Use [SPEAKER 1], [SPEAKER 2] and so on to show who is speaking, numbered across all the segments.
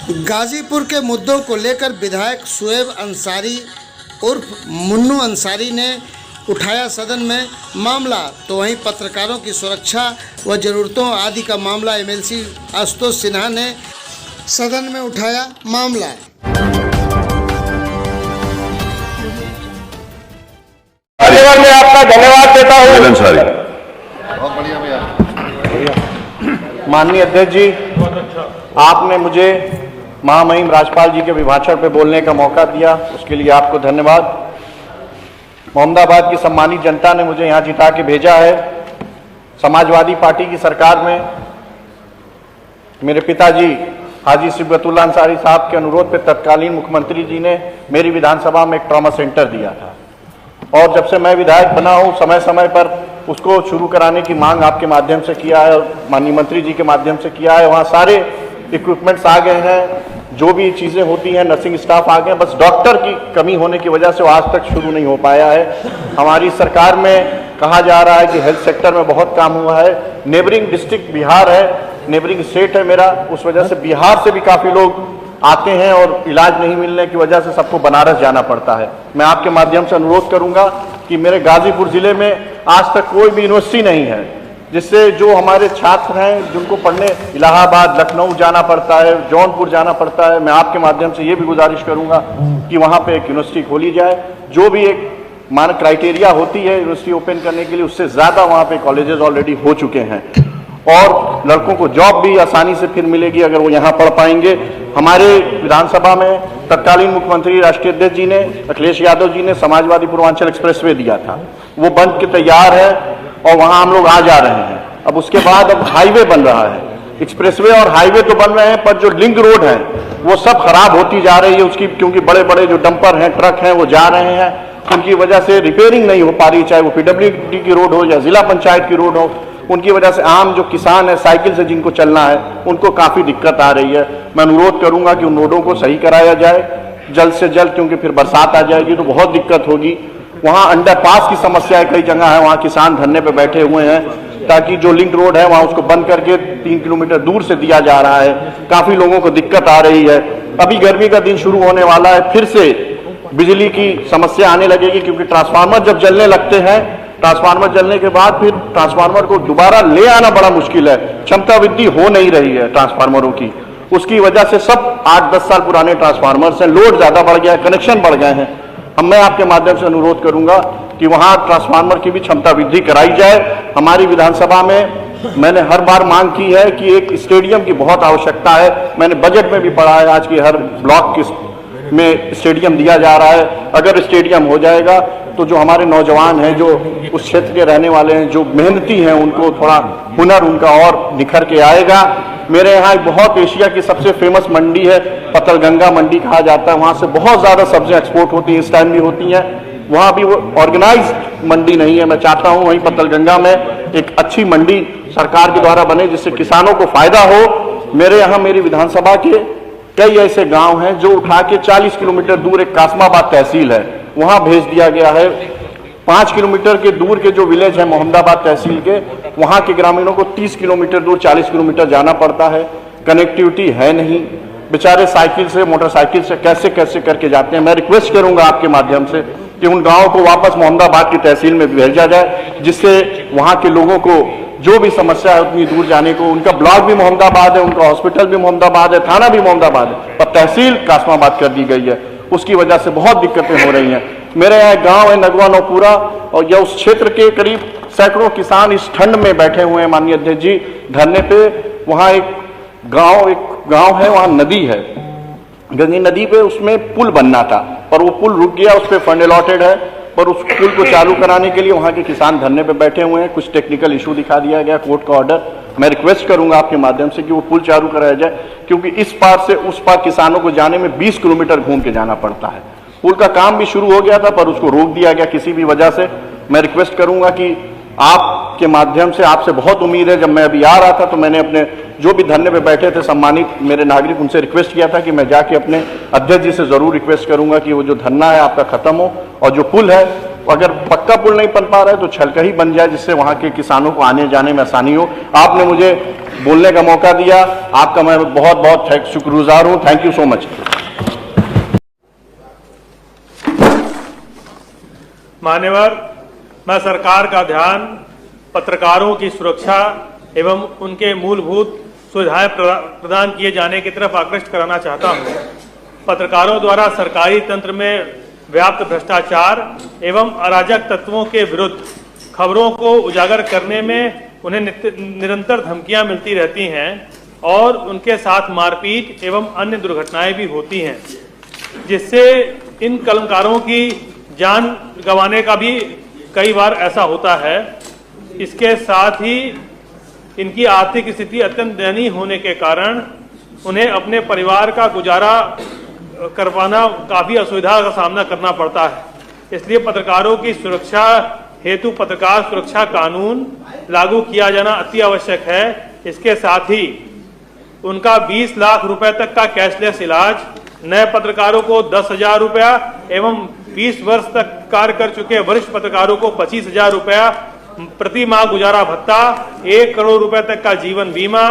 [SPEAKER 1] गाजीपुर के मुद्दों को लेकर विधायक शुएब अंसारी उर्फ मुन्नू अंसारी ने उठाया सदन में मामला, तो वहीं पत्रकारों की सुरक्षा व ज़रूरतों आदि का मामला एमएलसी आशुतोष सिन्हा ने सदन में उठाया मामला।
[SPEAKER 2] मैं आपका धन्यवाद देता हूँ।
[SPEAKER 3] बहुत बढ़िया भैया।
[SPEAKER 2] माननीय अध्यक्ष जी, आपने मुझे महामहिम राज्यपाल जी के अभिभाषण पे बोलने का मौका दिया, उसके लिए आपको धन्यवाद। मोहम्मदाबाद की सम्मानित जनता ने मुझे यहाँ जिता के भेजा है। समाजवादी पार्टी की सरकार में मेरे पिताजी हाजी सिबगतुल्लाह अंसारी साहब के अनुरोध पे तत्कालीन मुख्यमंत्री जी ने मेरी विधानसभा में एक ट्रॉमा सेंटर दिया था, और जब से मैं विधायक बना हूँ समय समय पर उसको शुरू कराने की मांग आपके माध्यम से किया है और माननीय मंत्री जी के माध्यम से किया है। वहाँ सारे इक्विपमेंट्स आ गए हैं, जो भी चीज़ें होती हैं, नर्सिंग स्टाफ आ गए, बस डॉक्टर की कमी होने की वजह से वो आज तक शुरू नहीं हो पाया है। हमारी सरकार में कहा जा रहा है कि हेल्थ सेक्टर में बहुत काम हुआ है। नेबरिंग डिस्ट्रिक्ट बिहार है, नेबरिंग स्टेट है मेरा, उस वजह से बिहार से भी काफ़ी लोग आते हैं और इलाज नहीं मिलने की वजह से सबको बनारस जाना पड़ता है। मैं आपके माध्यम से अनुरोध करूंगा कि मेरे गाजीपुर जिले में आज तक कोई भी यूनिवर्सिटी नहीं है जिससे जो हमारे छात्र हैं जिनको पढ़ने इलाहाबाद, लखनऊ जाना पड़ता है, जौनपुर जाना पड़ता है, मैं आपके माध्यम से ये भी गुजारिश करूंगा कि वहाँ पे एक यूनिवर्सिटी खोली जाए। जो भी एक मानक क्राइटेरिया होती है यूनिवर्सिटी ओपन करने के लिए, उससे ज़्यादा वहाँ पे कॉलेजेस ऑलरेडी हो चुके हैं, और लड़कों को जॉब भी आसानी से फिर मिलेगी अगर वो यहाँ पढ़ पाएंगे। हमारे विधानसभा में तत्कालीन मुख्यमंत्री राष्ट्रीय अध्यक्ष जी ने, अखिलेश यादव जी ने समाजवादी पूर्वांचल एक्सप्रेसवे दिया था, वो बन के तैयार है और वहाँ हम लोग आ जा रहे हैं। अब उसके बाद अब हाईवे बन रहा है, एक्सप्रेसवे और हाईवे तो बन रहे हैं, पर जो लिंक रोड है वो सब खराब होती जा रही है उसकी, क्योंकि बड़े बड़े जो डंपर हैं, ट्रक हैं, वो जा रहे हैं, उनकी वजह से रिपेयरिंग नहीं हो पा रही, चाहे वो PWD की रोड हो या जिला पंचायत की रोड हो। उनकी वजह से आम जो किसान है, साइकिल से जिनको चलना है, उनको काफ़ी दिक्कत आ रही है। मैं अनुरोध करूंगा कि उन रोडों को सही कराया जाए जल्द से जल्द, क्योंकि फिर बरसात आ जाएगी तो बहुत दिक्कत होगी। वहाँ अंडरपास की समस्या है, कई जगह है, वहाँ किसान धरने पे बैठे हुए हैं ताकि जो लिंक रोड है वहाँ उसको बंद करके 3 किलोमीटर दूर से दिया जा रहा है। काफ़ी लोगों को दिक्कत आ रही है। अभी गर्मी का दिन शुरू होने वाला है, फिर से बिजली की समस्या आने लगेगी, क्योंकि ट्रांसफार्मर जब जलने लगते हैं, ट्रांसफार्मर जलने के बाद फिर ट्रांसफार्मर को दोबारा ले आना बड़ा मुश्किल है। क्षमता वृद्धि हो नहीं रही है ट्रांसफार्मरों की, उसकी वजह से सब 8-10 साल पुराने ट्रांसफार्मर्स हैं, लोड ज़्यादा बढ़ गया है, कनेक्शन बढ़ गए हैं। अब मैं आपके माध्यम से अनुरोध करूंगा कि वहाँ ट्रांसफार्मर की भी क्षमता वृद्धि कराई जाए। हमारी विधानसभा में मैंने हर बार मांग की है कि एक स्टेडियम की बहुत आवश्यकता है। मैंने बजट में भी पढ़ा है, आज की हर ब्लॉक में स्टेडियम दिया जा रहा है। अगर स्टेडियम हो जाएगा तो जो हमारे नौजवान हैं, जो उस क्षेत्र के रहने वाले हैं, जो मेहनती हैं, उनको थोड़ा हुनर उनका और निखर के आएगा। मेरे यहाँ एक बहुत एशिया की सबसे फेमस मंडी है, पतलगंगा मंडी कहा जाता है, वहाँ से बहुत ज़्यादा सब्जियाँ एक्सपोर्ट होती हैं, इस टाइम भी होती हैं। वहाँ भी वो ऑर्गेनाइज्ड मंडी नहीं है। मैं चाहता हूँ वहीं पतलगंगा में एक अच्छी मंडी सरकार के द्वारा बने जिससे किसानों को फायदा हो। मेरे यहाँ मेरी विधानसभा के कई ऐसे गांव हैं जो उठा के 40 किलोमीटर दूर एक कासमाबाद तहसील है, वहां भेज दिया गया है। 5 किलोमीटर के दूर के जो विलेज है मोहम्मदाबाद तहसील के, वहां के ग्रामीणों को 30 किलोमीटर दूर 40 किलोमीटर जाना पड़ता है। कनेक्टिविटी है नहीं, बेचारे साइकिल से, मोटरसाइकिल से कैसे कैसे करके जाते हैं। मैं रिक्वेस्ट करूंगा आपके माध्यम से कि उन गाँवों को वापस मोहम्मदाबाद की तहसील में भेजा जाए, जिससे वहाँ के लोगों को जो भी समस्या है उतनी दूर जाने को। उनका ब्लॉक भी मोहम्मदाबाद है, उनका हॉस्पिटल भी मोहम्मदाबाद है, थाना भी मोहम्मदाबाद है, पर तहसील कासमाबाद कर दी गई है। उसकी वजह से बहुत दिक्कतें हो रही हैं। मेरे यहाँ गांव है नगवा नौपुरा, और यह उस क्षेत्र के करीब सैकड़ों किसान इस ठंड में बैठे हुए हैं माननीय अध्यक्ष जी धरने पे। वहाँ एक गांव है, वहाँ नदी है, गंगी नदी पे, उसमें पुल बनना था, पर वो पुल रुक गया, उस पर फंड अलॉटेड है, पर उस पुल को चालू कराने के लिए वहाँ के किसान धरने पे बैठे हुए हैं। कुछ टेक्निकल इशू दिखा दिया गया, कोर्ट का ऑर्डर। मैं रिक्वेस्ट करूंगा आपके माध्यम से कि वो पुल चालू कराया जाए, क्योंकि इस पार से उस पार किसानों को जाने में 20 किलोमीटर घूम के जाना पड़ता है। पुल का काम भी शुरू हो गया था, पर उसको रोक दिया गया किसी भी वजह से। मैं रिक्वेस्ट करूंगा कि आपके माध्यम से, आपसे बहुत उम्मीद है, जब मैं अभी आ रहा था तो मैंने अपने जो भी धरने पे बैठे थे सम्मानित मेरे नागरिक, उनसे रिक्वेस्ट किया था कि मैं जाके अपने अध्यक्ष जी से जरूर रिक्वेस्ट करूंगा कि वो जो धरना है आपका खत्म हो, और जो पुल है अगर पक्का पुल नहीं बन पा रहा है तो छलका ही बन जाए, जिससे वहां के किसानों को आने जाने में आसानी हो। आपने मुझे बोलने का मौका दिया, आपका मैं बहुत बहुत शुक्रगुजार हूं। Thank you so much.
[SPEAKER 4] मान्यवर, मैं सरकार का ध्यान पत्रकारों की सुरक्षा एवं उनके मूलभूत सुविधाएं प्रदान किए जाने की तरफ आकृष्ट कराना चाहता हूं। पत्रकारों द्वारा सरकारी तंत्र में व्याप्त भ्रष्टाचार एवं अराजक तत्वों के विरुद्ध खबरों को उजागर करने में उन्हें निरंतर धमकियां मिलती रहती हैं और उनके साथ मारपीट एवं अन्य दुर्घटनाएं भी होती हैं, जिससे इन कलमकारों की जान गंवाने का भी कई बार ऐसा होता है। इसके साथ ही इनकी आर्थिक स्थिति अत्यंत दयनीय होने के कारण उन्हें अपने परिवार का गुजारा करवाना काफ़ी असुविधा का सामना करना पड़ता है। इसलिए पत्रकारों की सुरक्षा हेतु पत्रकार सुरक्षा कानून लागू किया जाना अति आवश्यक है। इसके साथ ही उनका 20 लाख रुपए तक का कैशलेस इलाज, नए पत्रकारों को 10,000 रुपया एवं 20 वर्ष तक कार्य कर चुके वरिष्ठ पत्रकारों को 25,000 रुपया प्रति माह गुजारा भत्ता, 1 करोड़ रुपए तक का जीवन बीमा,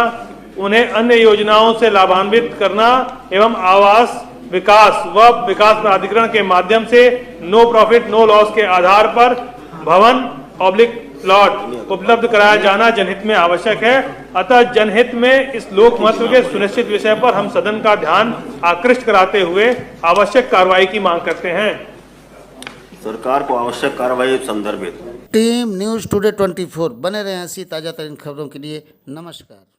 [SPEAKER 4] उन्हें अन्य योजनाओं से लाभान्वित करना एवं आवास विकास व विकास प्राधिकरण के माध्यम से नो प्रॉफिट नो लॉस के आधार पर भवन ऑब्लिक प्लॉट उपलब्ध कराया जाना जनहित में आवश्यक है। अतः जनहित में इस लोक महत्व के सुनिश्चित विषय पर हम सदन का ध्यान आकृष्ट कराते हुए आवश्यक कार्रवाई की मांग करते हैं।
[SPEAKER 5] सरकार को आवश्यक कार्रवाई संदर्भित।
[SPEAKER 1] टीम न्यूज़ टुडे 24 बने रहे ऐसी ताज़ा तरीन खबरों के लिए। नमस्कार।